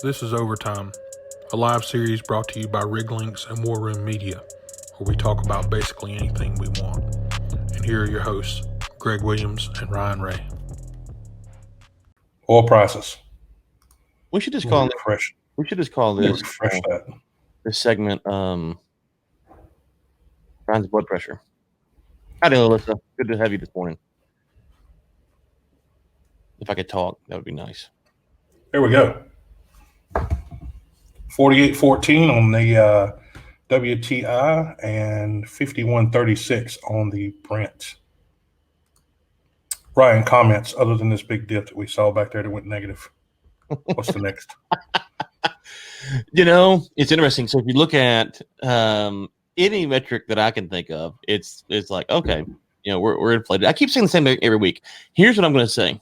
This is Overtime, a live series brought to you by Lynx and War Room Media, where we talk about basically anything we want. And here are your hosts, Greg Williams and Ryan Ray. Oil prices. We should just call it. Refresh. We should just call this Refresh that. this segment. Ryan's blood pressure. Howdy, Alyssa. Good to have you this morning. If I could talk, that would be nice. Here we go. 48.14 on the WTI and 51.36 on the Brent. Ryan, comments other than this big dip that we saw back there that went negative. What's the next? You know, it's interesting. So if you look at any metric that I can think of, it's like, okay, you know, we're inflated. I keep saying the same thing every week. Here's what I'm going to say.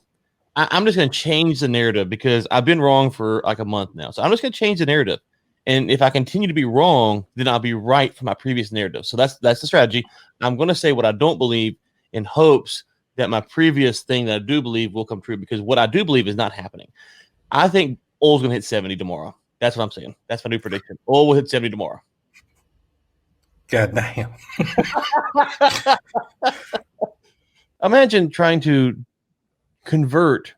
I'm just going to change the narrative because I've been wrong for like a month now. So I'm just going to change the narrative. And if I continue to be wrong, then I'll be right for my previous narrative. So that's the strategy. I'm going to say what I don't believe in hopes that my previous thing that I do believe will come true, because what I do believe is not happening. I think oil's going to hit 70 tomorrow. That's what I'm saying. That's my new prediction. Oil will hit 70 tomorrow. God damn. Imagine trying to convert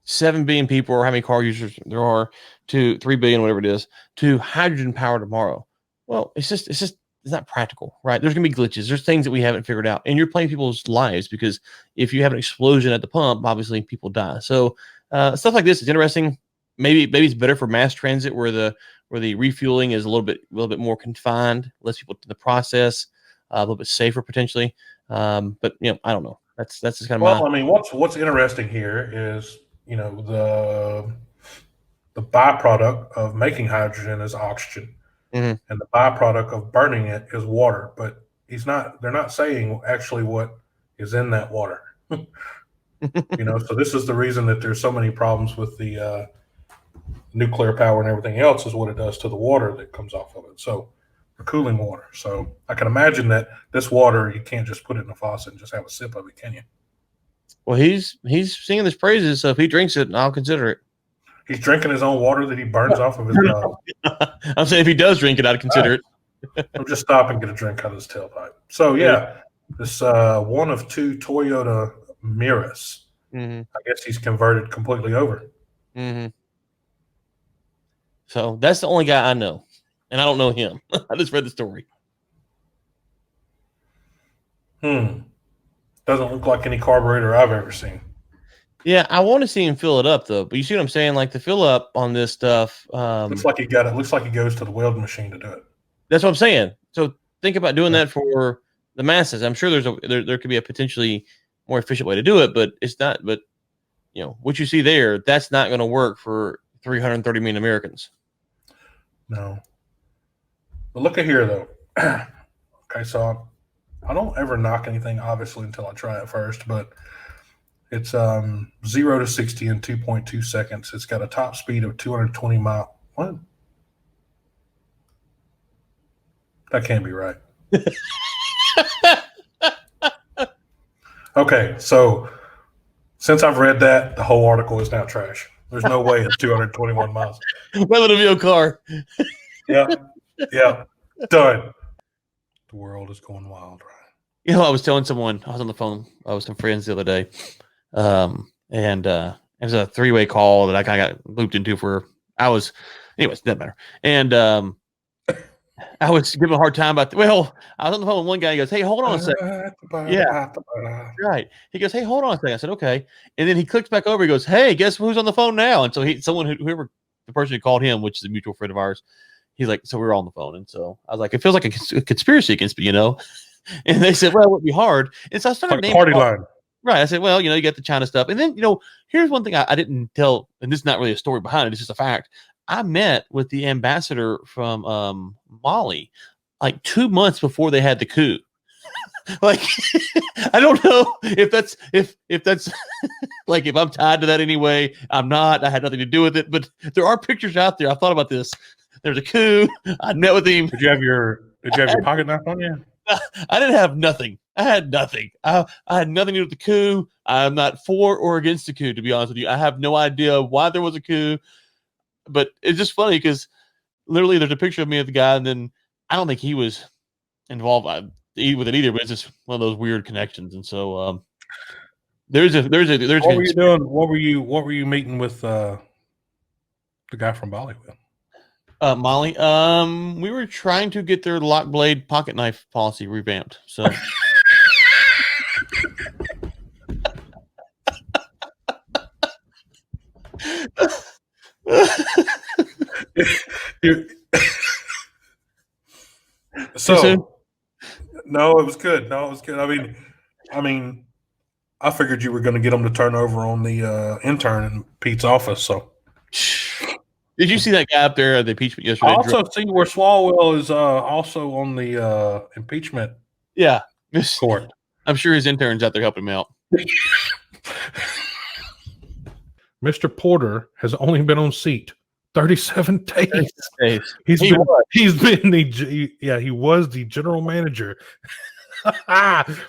7 billion people, or how many car users there are, to 3 billion, whatever it is, to hydrogen power tomorrow. Well, it's not practical, right? There's going to be glitches. There's things that we haven't figured out, and you're playing people's lives, because if you have an explosion at the pump, obviously people die. So stuff like this is interesting. Maybe it's better for mass transit where the refueling is a little bit more confined, less people in the process, a little bit safer potentially. But you know, I don't know. That's just kind of I mean, what's interesting here is, you know, the byproduct of making hydrogen is oxygen, and the byproduct of burning it is water. But they're not saying actually what is in that water. You know, so this is the reason that there's so many problems with the nuclear power and everything else, is what it does to the water that comes off of it. So for cooling water. So I can imagine that this water, you can't just put it in a faucet and just have a sip of it, can you? Well, he's singing his praises, so if he drinks it, I'll consider it. He's drinking his own water that he burns off of his I'm saying if he does drink it, I'd consider it. I'll just stop and get a drink out of his tailpipe. So yeah, this one of two Toyota Miras. I guess he's converted completely over. So that's the only guy I know, and I don't know him. I just read the story. Doesn't look like any carburetor I've ever seen. Yeah, I want to see him fill it up though. But you see what I'm saying? Like the fill up on this stuff. Looks like he got it. Looks like he goes to the welding machine to do it. That's what I'm saying. So think about doing that for the masses. I'm sure there could be a potentially more efficient way to do it, but it's not. But you know what you see there, that's not going to work for 330 million Americans. No. But look at here though. Okay, so I don't ever knock anything, obviously, until I try it first, but it's 0 to 60 in 2.2 seconds. It's got a top speed of 220 miles. What? That can't be right. Okay, so since I've read that, the whole article is now trash. There's no way it's 221 miles. Automobile car. Yeah, done. The world is going wild, right? You know, I was telling someone, I was on the phone, I was with some friends the other day, and it was a 3-way call that I kind of got looped into anyways, doesn't matter. And I was giving a hard time about, I was on the phone with one guy, he goes, hey, hold on a second. Yeah, right. He goes, hey, hold on a second. I said, okay. And then he clicks back over, he goes, hey, guess who's on the phone now? And so whoever the person who called him, which is a mutual friend of ours, he's like, so we're all on the phone. And so I was like, it feels like a conspiracy against me, you know? And they said, well, it would be hard. And so I started naming party line. Right. I said, well, you know, you got the China stuff. And then, you know, here's one thing I didn't tell, and this is not really a story behind it, it's just a fact. I met with the ambassador from Bali like 2 months before they had the coup. Like, I don't know if that's like, if I'm tied to that anyway. I'm not. I had nothing to do with it. But there are pictures out there. I thought about this. There's a coup. I met with him. Did you have your pocket knife on you? I didn't have nothing. I had nothing. I had nothing to do with the coup. I'm not for or against the coup, to be honest with you. I have no idea why there was a coup, but it's just funny because literally there's a picture of me with the guy, and then I don't think he was involved with it either, but it's just one of those weird connections. And so there's What were you doing? What were you meeting with the guy from Bali with? Molly, we were trying to get their lock blade pocket knife policy revamped. So no, it was good. No, it was good. I mean, I figured you were going to get them to turn over on the intern in Pete's office. So, did you see that guy up there at the impeachment yesterday? I also see where Swalwell is also on the impeachment. Yeah, court. I'm sure his intern's out there helping him out. Mr. Porter has only been on seat 37 days. He was the general manager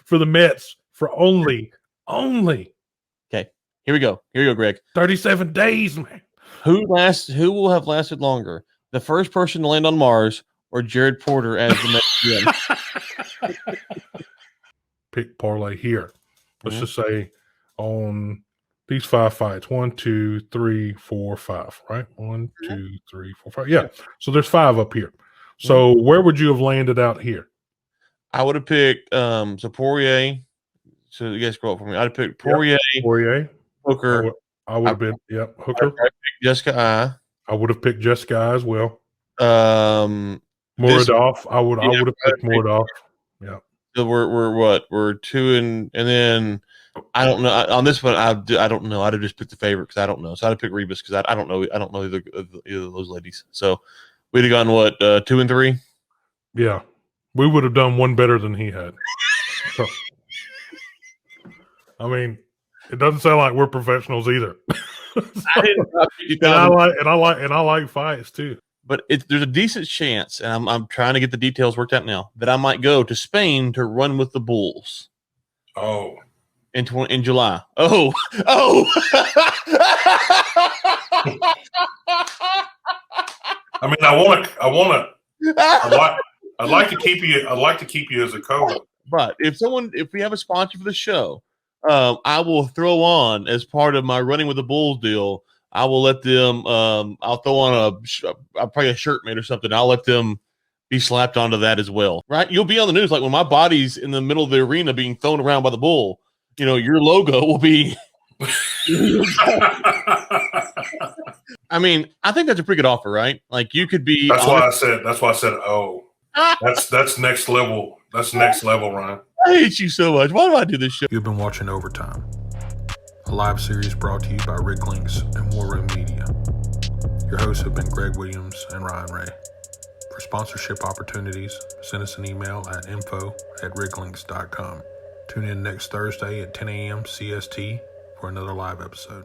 for the Mets for only. Okay, here we go, Greg. 37 days, man. Who will have lasted longer? The first person to land on Mars or Jared Porter as the Mets GM? Pick parlay here. Let's just say on these 5 fights, 1, 2, 3, 4, 5, right? 1, 2, 3, 4, 5. Yeah. So there's 5 up here. So where would you have landed out here? I would have picked Poirier. So you guys scroll up for me. I'd have picked Poirier. Hooker. I would have been Hooker. I picked Jessica I would have picked Jessica as well. Muradov. I would have picked Muradov. Yeah. So we're 2 and then I don't know on this one. I don't know. I'd have just picked the favorite because I don't know. So I'd have picked Rebus because I don't know either of those ladies. So we'd have gone 2 and 3. Yeah, we would have done one better than he had. So, I mean, it doesn't sound like we're professionals either. I like fights too. But there's a decent chance, and I'm trying to get the details worked out now, that I might go to Spain to run with the Bulls. Oh, in July. Oh. I mean, I'd like to keep you. I'd like to keep you as a co-host. But if we have a sponsor for the show, I will throw on as part of my running with the Bulls deal. I will let them. I'll throw on probably a shirt made or something. I'll let them be slapped onto that as well. Right? You'll be on the news like when my body's in the middle of the arena being thrown around by the bull. You know, your logo will be. I mean, I think that's a pretty good offer, right? Like you could be. That's why I said. Oh, that's next level. That's next level, Ryan. I hate you so much. Why do I do this show? You've been watching Overtime, a live series brought to you by Rig Lynx and War Room Media. Your hosts have been Greg Williams and Ryan Ray. For sponsorship opportunities, send us an email at info@riglinks.com. Tune in next Thursday at 10 a.m. CST for another live episode.